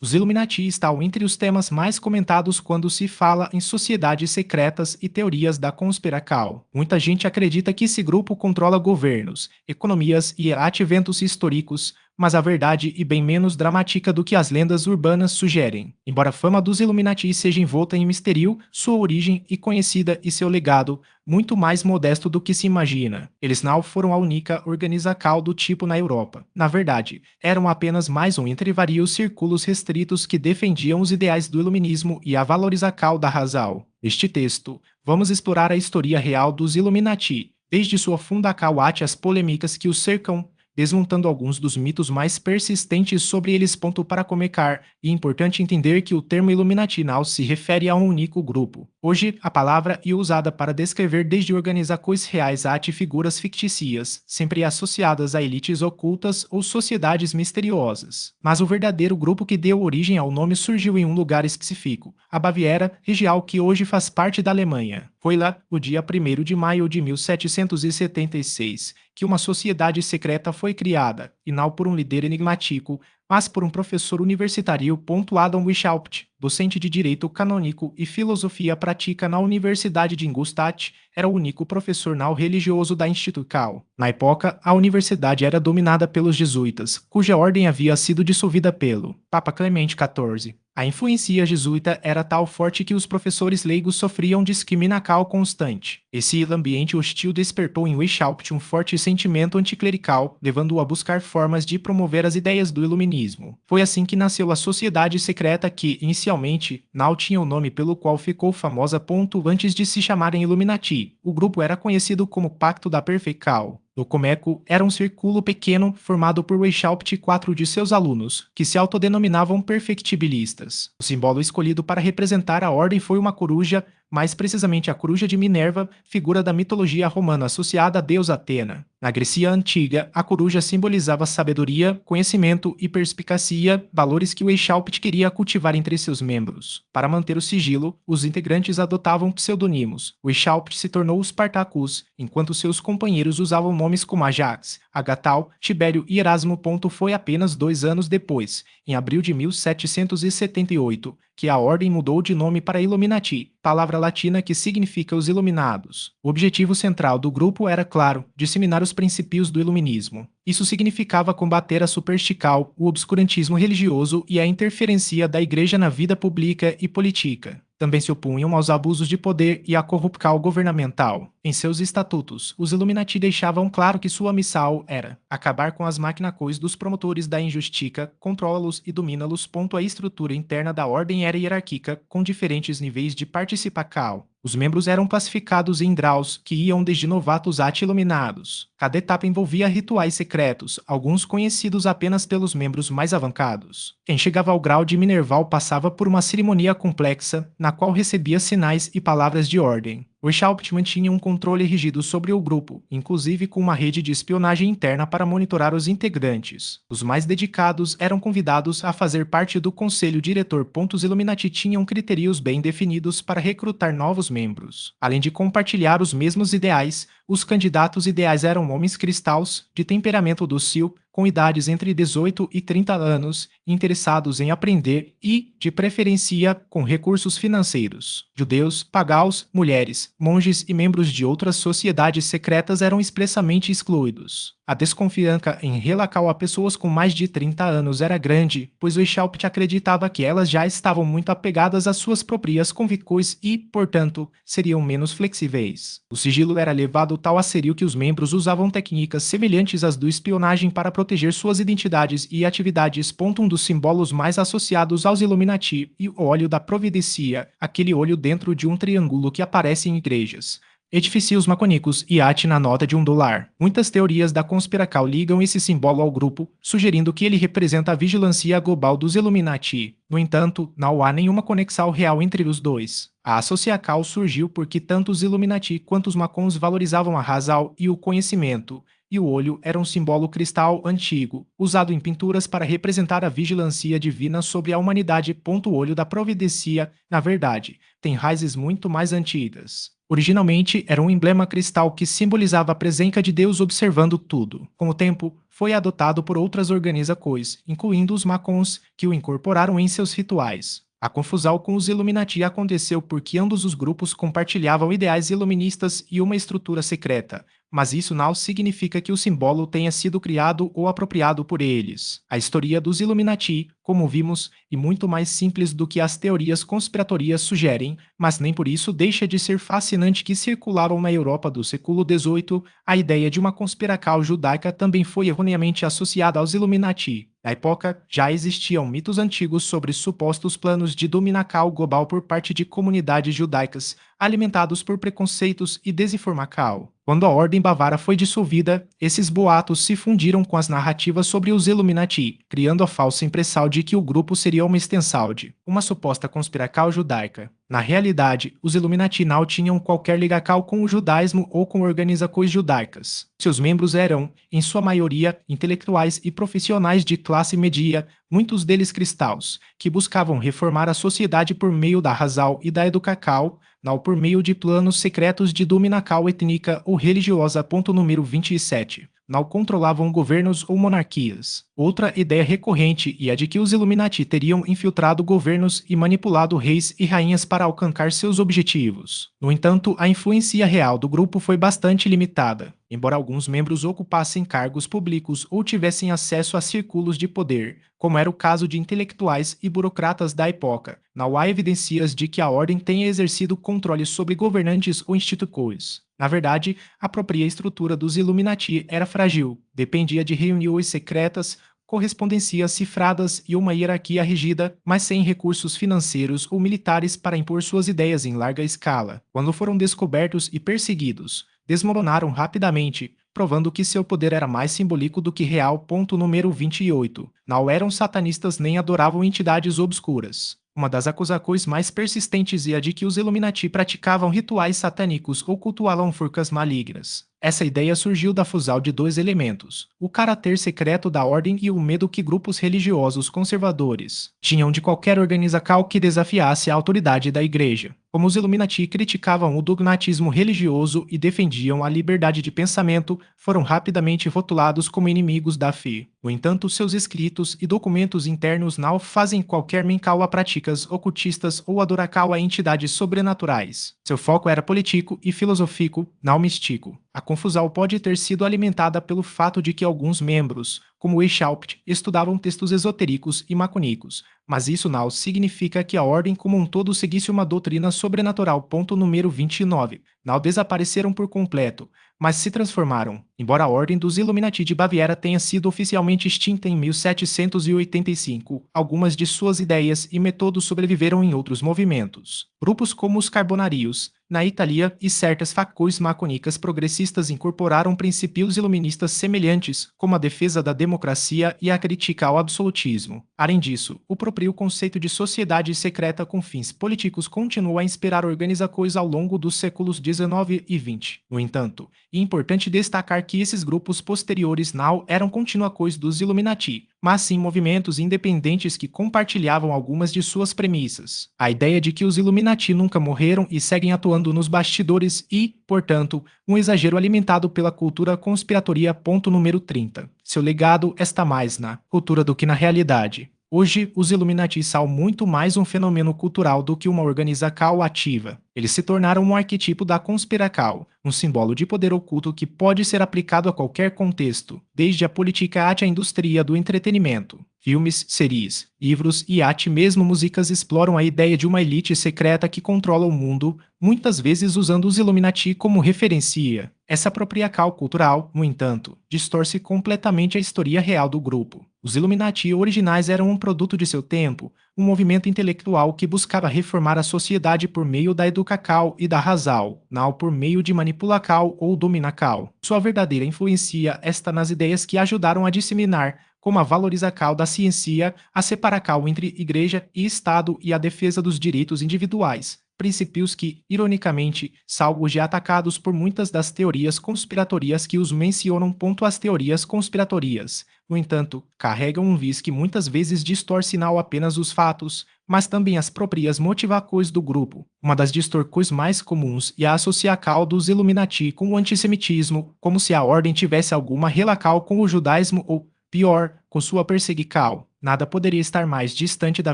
Os Illuminati estão entre os temas mais comentados quando se fala em sociedades secretas e teorias da conspiração. Muita gente acredita que esse grupo controla governos, economias e até eventos históricos, mas a verdade é bem menos dramática do que as lendas urbanas sugerem. Embora a fama dos Illuminati seja envolta em mistério, sua origem é conhecida e seu legado muito mais modesto do que se imagina. Eles não foram a única organização do tipo na Europa. Na verdade, eram apenas mais um entre vários círculos restritos que defendiam os ideais do iluminismo e a valorização da razão. Neste texto, vamos explorar a história real dos Illuminati, desde sua fundação até as polêmicas que os cercam, desmontando alguns dos mitos mais persistentes sobre eles. Para começar, é importante entender que o termo Illuminati não se refere a um único grupo. Hoje, a palavra é usada para descrever desde organizações reais até figuras fictícias, sempre associadas a elites ocultas ou sociedades misteriosas. Mas o verdadeiro grupo que deu origem ao nome surgiu em um lugar específico, a Baviera, região que hoje faz parte da Alemanha. Foi lá, no dia 1º de maio de 1776, que uma sociedade secreta foi criada, e não por um líder enigmático, mas por um professor universitário. Adam Weishaupt, docente de Direito Canônico e Filosofia Prática na Universidade de Ingolstadt, era o único professor não religioso da instituição. Na época, a universidade era dominada pelos jesuítas, cuja ordem havia sido dissolvida pelo Papa Clemente XIV. A influência jesuíta era tal forte que os professores leigos sofriam discriminação constante. Esse ambiente hostil despertou em Weishaupt um forte sentimento anticlerical, levando-o a buscar formas de promover as ideias do iluminismo. Foi assim que nasceu a sociedade secreta que, inicialmente, não tinha o nome pelo qual ficou famosa. Antes de se chamarem Illuminati, o grupo era conhecido como Pacto da Perfeição. No Comeco, era um círculo pequeno formado por Weishaupt e 4 de seus alunos, que se autodenominavam perfectibilistas. O símbolo escolhido para representar a ordem foi uma coruja, mais precisamente a coruja de Minerva, figura da mitologia romana associada à deusa Atena. Na Grécia Antiga, a coruja simbolizava sabedoria, conhecimento e perspicácia, valores que Weishaupt queria cultivar entre seus membros. Para manter o sigilo, os integrantes adotavam pseudônimos. Weishaupt se tornou Spartacus, enquanto seus companheiros usavam nomes como Ajax, Agatal, Tibério e Erasmo. Foi apenas 2 anos depois, em abril de 1778, que a ordem mudou de nome para Illuminati, palavra latina que significa os iluminados. O objetivo central do grupo era, claro, disseminar os princípios do iluminismo. Isso significava combater a superstição, o obscurantismo religioso e a interferência da igreja na vida pública e política. Também se opunham aos abusos de poder e à corrupção governamental. Em seus estatutos, os Illuminati deixavam claro que sua missão era acabar com as maquinações dos promotores da injustiça, controla-los e domina-los. A estrutura interna da ordem era hierárquica, com diferentes níveis de participação. Os membros eram classificados em graus, que iam desde novatos a iluminados. Cada etapa envolvia rituais secretos, alguns conhecidos apenas pelos membros mais avançados. Quem chegava ao grau de Minerval passava por uma cerimônia complexa, na qual recebia sinais e palavras de ordem. Weishaupt mantinha um controle rígido sobre o grupo, inclusive com uma rede de espionagem interna para monitorar os integrantes. Os mais dedicados eram convidados a fazer parte do conselho diretor. Os Illuminati tinham critérios bem definidos para recrutar novos membros. Além de compartilhar os mesmos ideais, os candidatos ideais eram homens cristãos, de temperamento dócil, com idades entre 18 e 30 anos, interessados em aprender e, de preferência, com recursos financeiros. Judeus, pagãos, mulheres, monges e membros de outras sociedades secretas eram expressamente excluídos. A desconfiança em relação a pessoas com mais de 30 anos era grande, pois Weishaupt acreditava que elas já estavam muito apegadas às suas próprias convicções e, portanto, seriam menos flexíveis. O sigilo era levado tal a sério que os membros usavam técnicas semelhantes às do espionagem para proteger suas identidades e atividades. Um dos símbolos mais associados aos Illuminati e o óleo da providência, aquele olho dentro de um triângulo que aparece em igrejas, edifícios maçônicos e ate na nota de $1. Muitas teorias da conspiração ligam esse símbolo ao grupo, sugerindo que ele representa a vigilância global dos Illuminati. No entanto, não há nenhuma conexão real entre os dois. A associação surgiu porque tanto os Illuminati quanto os maçons valorizavam a razão e o conhecimento, e o olho era um símbolo cristal antigo, usado em pinturas para representar a vigilância divina sobre a humanidade. O olho da providência, na verdade, tem raízes muito mais antigas. Originalmente era um emblema cristal que simbolizava a presença de Deus observando tudo. Com o tempo, foi adotado por outras organizações, incluindo os Macons, que o incorporaram em seus rituais. A confusão com os Illuminati aconteceu porque ambos os grupos compartilhavam ideais iluministas e uma estrutura secreta, mas isso não significa que o símbolo tenha sido criado ou apropriado por eles. A história dos Illuminati, como vimos, é muito mais simples do que as teorias conspiratórias sugerem, mas nem por isso deixa de ser fascinante que circularam na Europa do século XVIII. A ideia de uma conspiracal judaica também foi erroneamente associada aos Illuminati. Na época, já existiam mitos antigos sobre supostos planos de dominacal global por parte de comunidades judaicas, alimentados por preconceitos e desinformação. Quando a Ordem Bávara foi dissolvida, esses boatos se fundiram com as narrativas sobre os Illuminati, criando a falsa impressão de que o grupo seria uma extensão de uma suposta conspiracal judaica. Na realidade, os Illuminati não tinham qualquer ligação com o judaísmo ou com organizações judaicas. Seus membros eram, em sua maioria, intelectuais e profissionais de classe média, muitos deles cristãos, que buscavam reformar a sociedade por meio da razão e da educação, não por meio de planos secretos de dominação étnica ou religiosa. Ponto número 27. Não controlavam governos ou monarquias. Outra ideia recorrente é a de que os Illuminati teriam infiltrado governos e manipulado reis e rainhas para alcançar seus objetivos. No entanto, a influência real do grupo foi bastante limitada. Embora alguns membros ocupassem cargos públicos ou tivessem acesso a círculos de poder, como era o caso de intelectuais e burocratas da época, não há evidências de que a ordem tenha exercido controle sobre governantes ou instituições. Na verdade, a própria estrutura dos Illuminati era frágil, dependia de reuniões secretas, correspondências cifradas e uma hierarquia rígida, mas sem recursos financeiros ou militares para impor suas ideias em larga escala. Quando foram descobertos e perseguidos, desmoronaram rapidamente, provando que seu poder era mais simbólico do que real. Ponto número 28. Não eram satanistas nem adoravam entidades obscuras. Uma das acusações mais persistentes é a de que os Illuminati praticavam rituais satânicos ou cultuavam forcas malignas. Essa ideia surgiu da fusão de dois elementos: o caráter secreto da ordem e o medo que grupos religiosos conservadores tinham de qualquer organização que desafiasse a autoridade da igreja. Como os Illuminati criticavam o dogmatismo religioso e defendiam a liberdade de pensamento, foram rapidamente rotulados como inimigos da fé. No entanto, seus escritos e documentos internos não fazem qualquer menção a práticas ocultistas ou adoração a entidades sobrenaturais. Seu foco era político e filosófico, não místico. A confusão pode ter sido alimentada pelo fato de que alguns membros, como Weishaupt, estudavam textos esotéricos e maçônicos, mas isso não significa que a ordem como um todo seguisse uma doutrina sobrenatural. Ponto número 29. Não desapareceram por completo, mas se transformaram. Embora a Ordem dos Illuminati de Baviera tenha sido oficialmente extinta em 1785, algumas de suas ideias e métodos sobreviveram em outros movimentos. Grupos como os Carbonarios, na Itália, e certas facções maçônicas progressistas incorporaram princípios iluministas semelhantes, como a defesa da democracia e a crítica ao absolutismo. Além disso, o próprio conceito de sociedade secreta com fins políticos continuou a inspirar organizações ao longo dos séculos XIX e XX. No entanto, é importante destacar que esses grupos posteriores não eram continuações dos Illuminati, mas sim movimentos independentes que compartilhavam algumas de suas premissas. A ideia de que os Illuminati nunca morreram e seguem atuando nos bastidores e, portanto, um exagero alimentado pela cultura conspiratória. Ponto número 30. Seu legado está mais na cultura do que na realidade. Hoje, os Illuminati são muito mais um fenômeno cultural do que uma organização ativa. Eles se tornaram um arquetipo da conspiração, um símbolo de poder oculto que pode ser aplicado a qualquer contexto, desde a política até a indústria do entretenimento. Filmes, séries, livros e até mesmo músicas exploram a ideia de uma elite secreta que controla o mundo, muitas vezes usando os Illuminati como referência. Essa apropriação cultural, no entanto, distorce completamente a história real do grupo. Os Illuminati originais eram um produto de seu tempo, um movimento intelectual que buscava reformar a sociedade por meio da educação e da razão, não por meio de manipulação ou dominação. Sua verdadeira influência está nas ideias que ajudaram a disseminar, como a valorização da ciência, a separação entre igreja e Estado e a defesa dos direitos individuais. princípios que, ironicamente, são hoje atacados por muitas das teorias conspiratórias que os mencionam. As teorias conspiratórias, no entanto, carregam um viés que muitas vezes distorce não apenas os fatos, mas também as próprias motivações do grupo. Uma das distorções mais comuns é associar a causa dos Illuminati com o antissemitismo, como se a ordem tivesse alguma relação com o judaísmo ou, pior, com sua perseguição. Nada poderia estar mais distante da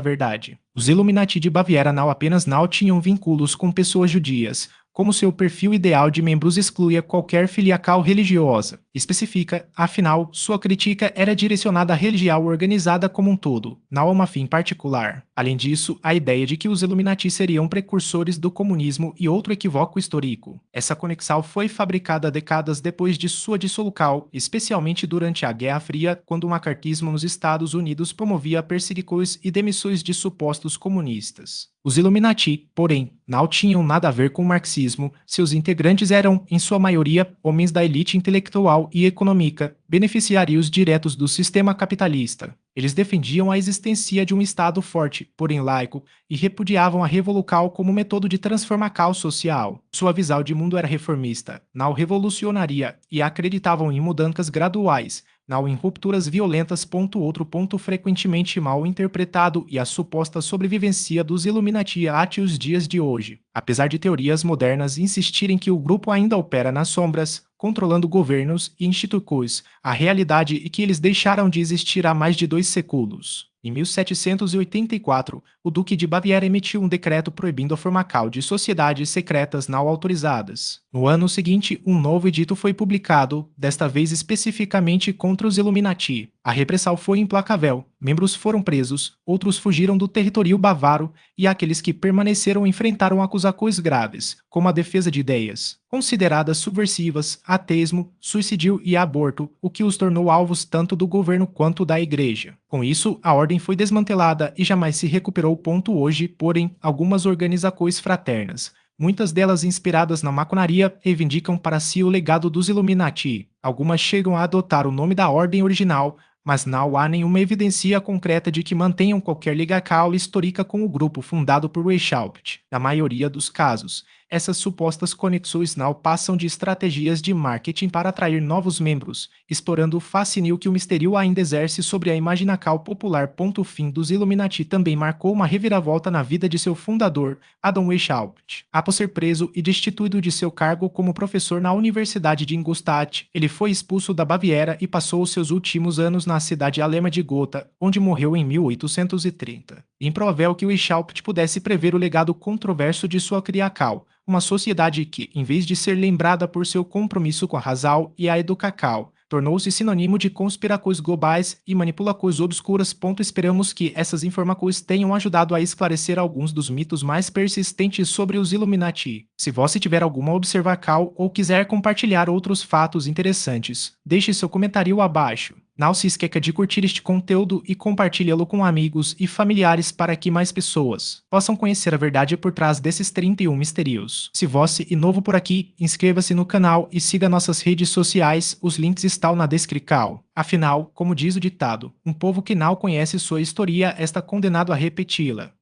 verdade. Os Illuminati de Baviera não apenas não tinham vínculos com pessoas judias, como seu perfil ideal de membros excluía qualquer filiação religiosa. Especifica, afinal, sua crítica era direcionada à religião organizada como um todo, não a uma fim particular. Além disso, a ideia de que os Illuminati seriam precursores do comunismo e outro equívoco histórico. Essa conexão foi fabricada décadas depois de sua dissolução, especialmente durante a Guerra Fria, quando o macartismo nos Estados Unidos promovia perseguições e demissões de supostos comunistas. Os Illuminati, porém, não tinham nada a ver com o marxismo. Seus integrantes eram, em sua maioria, homens da elite intelectual e econômica, beneficiários diretos do sistema capitalista. Eles defendiam a existência de um Estado forte, porém laico, e repudiavam a revolução como método de transformação social. Sua visão de mundo era reformista, não revolucionária, e acreditavam em mudanças graduais, não em rupturas violentas. Outro ponto frequentemente mal interpretado e a suposta sobrevivência dos Illuminati até os dias de hoje. Apesar de teorias modernas insistirem que o grupo ainda opera nas sombras, controlando governos e instituições, a realidade é que eles deixaram de existir há mais de 2 séculos. Em 1784, o Duque de Baviera emitiu um decreto proibindo a formação de sociedades secretas não autorizadas. No ano seguinte, um novo edito foi publicado, desta vez especificamente contra os Illuminati. A repressão foi implacável, membros foram presos, outros fugiram do território bávaro e aqueles que permaneceram enfrentaram acusações graves, como a defesa de ideias consideradas subversivas, ateísmo, suicídio e aborto, o que os tornou alvos tanto do governo quanto da igreja. Com isso, a ordem foi desmantelada e jamais se recuperou. Hoje, porém, algumas organizações fraternas, muitas delas inspiradas na maçonaria, reivindicam para si o legado dos Illuminati. Algumas chegam a adotar o nome da ordem original, mas não há nenhuma evidência concreta de que mantenham qualquer ligação histórica com o grupo fundado por Weishaupt. Na maioria dos casos, essas supostas conexões não passam de estratégias de marketing para atrair novos membros, explorando o fascínio que o mistério ainda exerce sobre a imaginação popular. O fim dos Illuminati também marcou uma reviravolta na vida de seu fundador, Adam Weishaupt. Após ser preso e destituído de seu cargo como professor na Universidade de Ingolstadt, ele foi expulso da Baviera e passou os seus últimos anos na cidade alemã de Gotha, onde morreu em 1830. Improvável que Weishaupt pudesse prever o legado controverso de sua criação, uma sociedade que, em vez de ser lembrada por seu compromisso com a razão e a educação, tornou-se sinônimo de conspirações globais e manipulações obscuras. Esperamos que essas informações tenham ajudado a esclarecer alguns dos mitos mais persistentes sobre os Illuminati. Se você tiver alguma observação ou quiser compartilhar outros fatos interessantes, deixe seu comentário abaixo. Não se esqueça de curtir este conteúdo e compartilhá-lo com amigos e familiares para que mais pessoas possam conhecer a verdade por trás desses 31 mistérios. Se você é novo por aqui, inscreva-se no canal e siga nossas redes sociais, os links estão na descrição. Afinal, como diz o ditado, um povo que não conhece sua história está condenado a repeti-la.